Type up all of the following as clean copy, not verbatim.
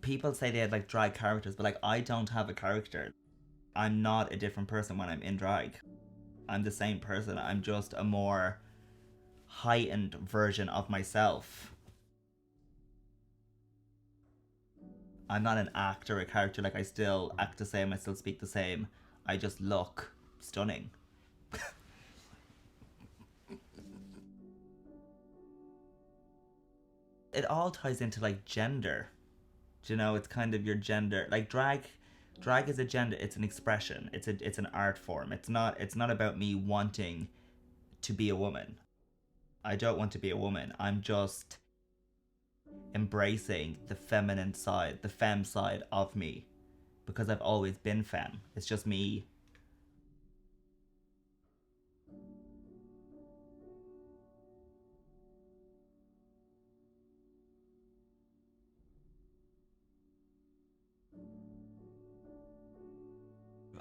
People say they had like drag characters, but like I don't have a character. I'm not a different person when I'm in drag. I'm the same person. I'm just a more heightened version of myself. I'm not an actor or a character. Like, I still act the same, I still speak the same. I just look stunning. It all ties into like gender. Do you know, it's kind of your gender. Like drag is a gender, it's an expression. It's an art form. It's not about me wanting to be a woman. I don't want to be a woman. I'm just embracing the feminine side, the femme side of me, because I've always been femme. It's just me.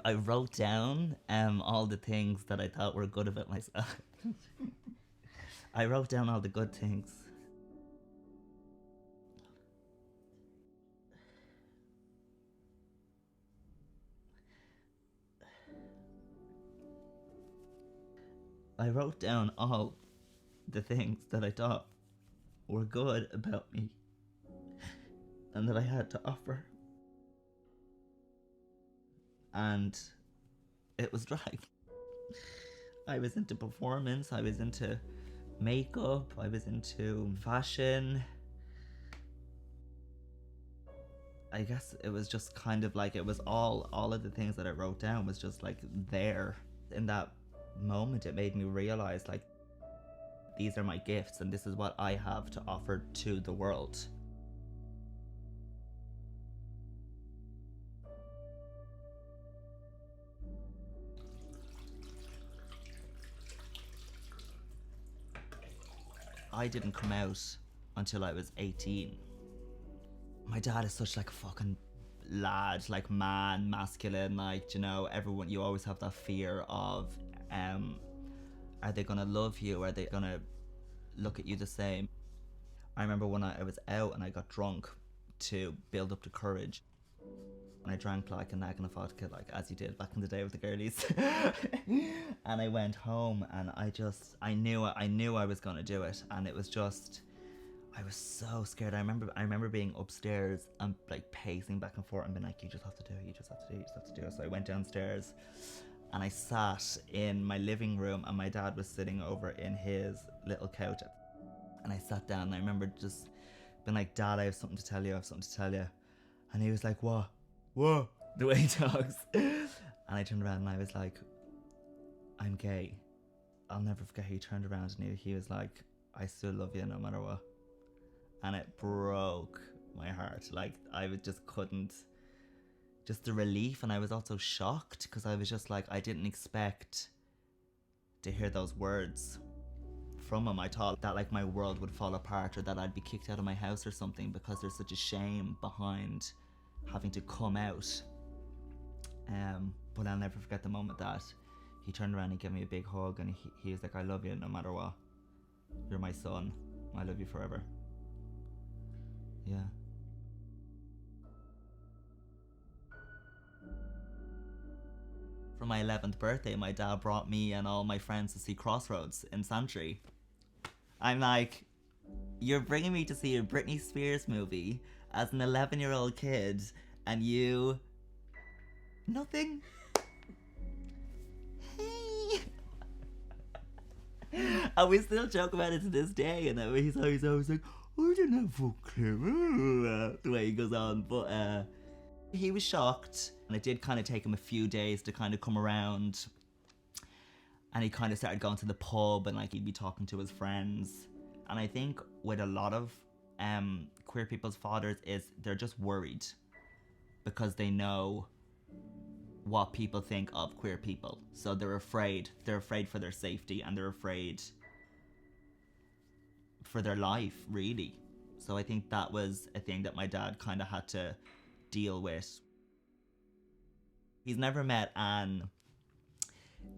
I wrote down all the things that I thought were good about myself. I wrote down all the good things. I wrote down all the things that I thought were good about me and that I had to offer. And it was drag. I was into performance, I was into makeup, I was into fashion. I guess it was just kind of like, it was all of the things that I wrote down was just like there. In that moment, it made me realize like, these are my gifts and this is what I have to offer to the world. I didn't come out until I was 18. My dad is such like a fucking lad, like man, masculine, like, you know, everyone, you always have that fear of, are they gonna love you? Are they gonna look at you the same? I remember when I was out and I got drunk to build up the courage. And I drank like a nagging of vodka, like as you did back in the day with the girlies. And I went home and I knew I was gonna do it, and it was just, I was so scared. I remember being upstairs and like pacing back and forth and being like, you just have to do it, you just have to do it, you just have to do it. So I went downstairs and I sat in my living room and my dad was sitting over in his little couch. And I sat down and I remember just being like, Dad, I have something to tell you, I have something to tell you. And he was like, what? What? The way he talks. And I turned around and I was like, I'm gay. I'll never forget how he turned around and he was like, I still love you no matter what. And it broke my heart. Like, I just couldn't, just the relief. And I was also shocked because I was just like, I didn't expect to hear those words from him. I thought that like my world would fall apart or that I'd be kicked out of my house or something because there's such a shame behind having to come out. But I'll never forget the moment that he turned around and gave me a big hug and he was like, I love you no matter what. You're my son. I love you forever. Yeah. For my 11th birthday, my dad brought me and all my friends to see Crossroads in Santry. I'm like, you're bringing me to see a Britney Spears movie as an 11-year-old kid and you... Nothing? Hey! And we still joke about it to this day, and he's always like, I didn't have a clue. The way he goes on, but he was shocked, and it did kind of take him a few days to kind of come around, and he kind of started going to the pub, and like he'd be talking to his friends. And I think with a lot of queer people's fathers is they're just worried because they know what people think of queer people, so they're afraid for their safety and they're afraid for their life, really. So I think that was a thing that my dad kind of had to deal with. He's never met Anne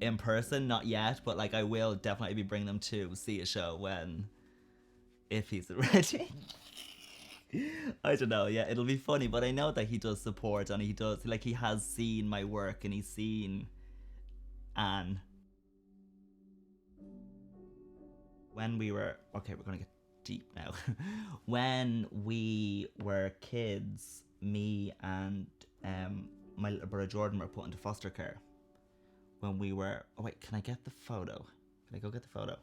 in person, not yet, but like I will definitely be bringing them to see a show when, if he's ready. I don't know. Yeah, it'll be funny, but I know that he does support and he does like he has seen my work and he's seen Anne. When we were okay, we're gonna get deep now. When we were kids, me and my little brother Jordan were put into foster care. When we were oh wait, can I get the photo? Can I go get the photo?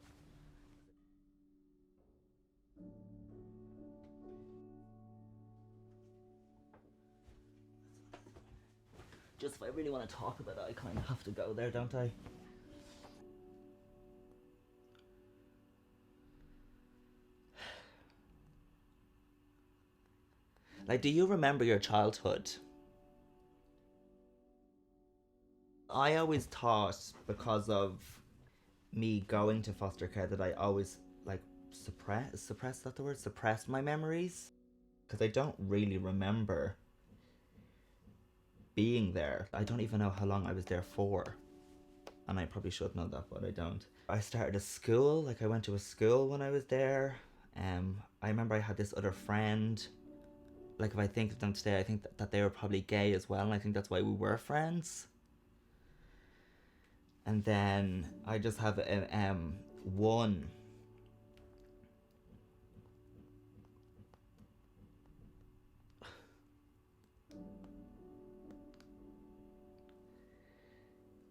Just if I really want to talk about it, I kind of have to go there, don't I? Like, do you remember your childhood? I always thought because of me going to foster care that I always like suppressed that the word suppressed my memories because I don't really remember being there. I don't even know how long I was there for, and I probably should know that, but I don't. I started a school, like I went to a school when I was there. I remember I had this other friend. Like if I think of them today, I think that they were probably gay as well, and I think that's why we were friends. And then I just have one.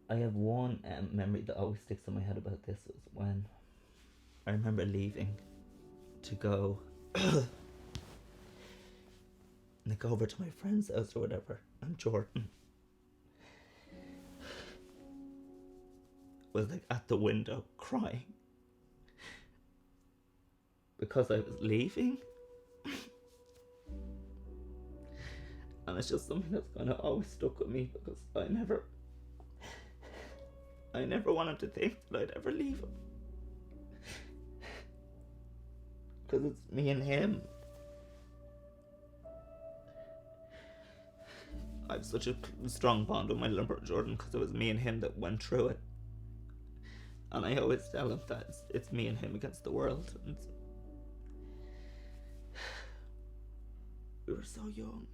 I have one memory that always sticks in my head about this was when I remember leaving to go and go over to my friend's house or whatever, and Jordan was like at the window crying because I was leaving. And it's just something that's kind of always stuck with me because I never wanted to think that I'd ever leave him. Because it's me and him. I have such a strong bond with my little brother Jordan because it was me and him that went through it. And I always tell him that it's me and him against the world. And we were so young.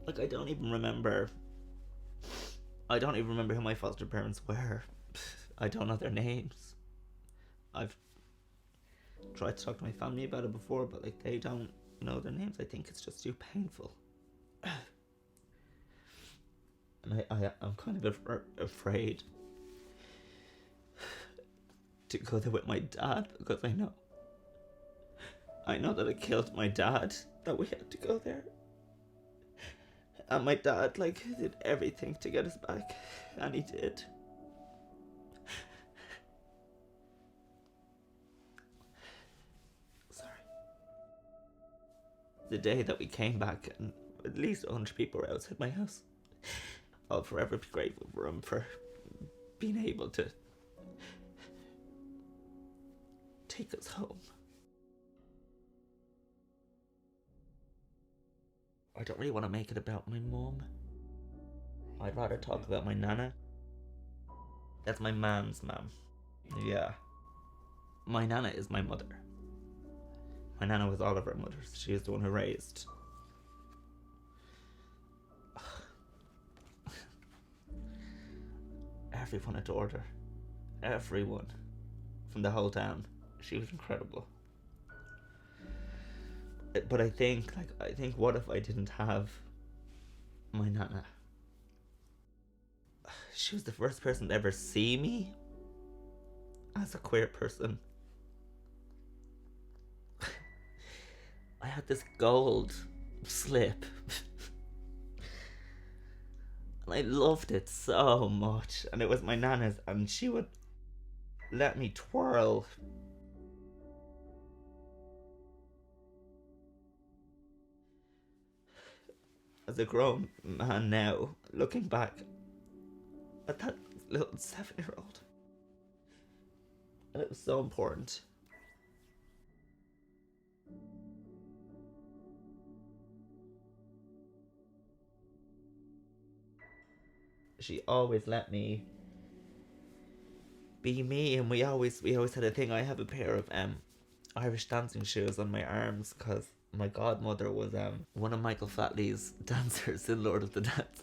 Like I don't even remember who my foster parents were. I don't know their names. I've tried to talk to my family about it before, but like they don't know their names. I think it's just too painful. And I'm kind of afraid to go there with my dad because I know that it killed my dad that we had to go there. And my dad, like, did everything to get us back. And he did. Sorry. The day that we came back, and at least 100 people were outside my house. I'll forever be grateful for him for being able to take us home. I don't really want to make it about my mum. I'd rather talk about my nana. That's my man's mum. Yeah. My nana is my mother. My nana was all of our mothers. She is the one who raised. Everyone adored her. Everyone. From the whole town. She was incredible. But I think what if I didn't have my nana? She was the first person to ever see me as a queer person. I had this gold slip. And I loved it so much. And it was my nana's, and she would let me twirl. As a grown man now, looking back at that little 7-year-old, and it was so important. she always let me be me, and we always had a thing. I have a pair of Irish dancing shoes on my arms because my godmother was one of Michael Flatley's dancers in Lord of the Dance,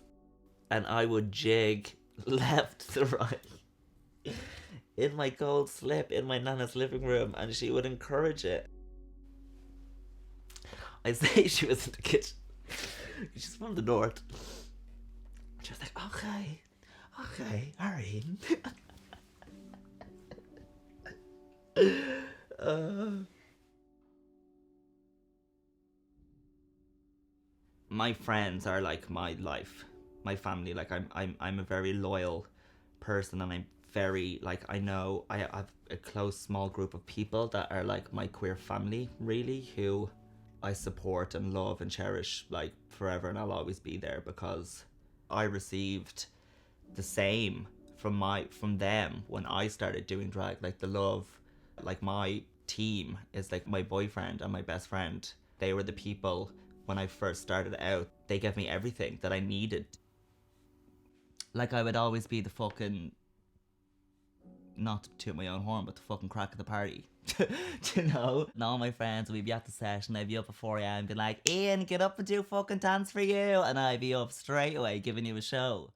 and I would jig left to right in my gold slip in my nana's living room, and she would encourage it. I say she was in the kitchen. She's from the north. She was like, okay, okay, Irene. My friends are like my life, my family. Like I'm a very loyal person, and I'm very like I know I have a close small group of people that are like my queer family, really, who I support and love and cherish like forever, and I'll always be there because I received the same from them when I started doing drag. Like the love, like my team is like my boyfriend and my best friend. They were the people when I first started out. They gave me everything that I needed. Like I would always be the fucking, not to toot my own horn, but the fucking crack of the party. You know? And all my friends, we'd be at the session, I'd be up at 4 a.m. and be like, Ian, get up and do fucking dance for you. And I'd be up straight away giving you a show.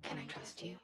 Can I trust you?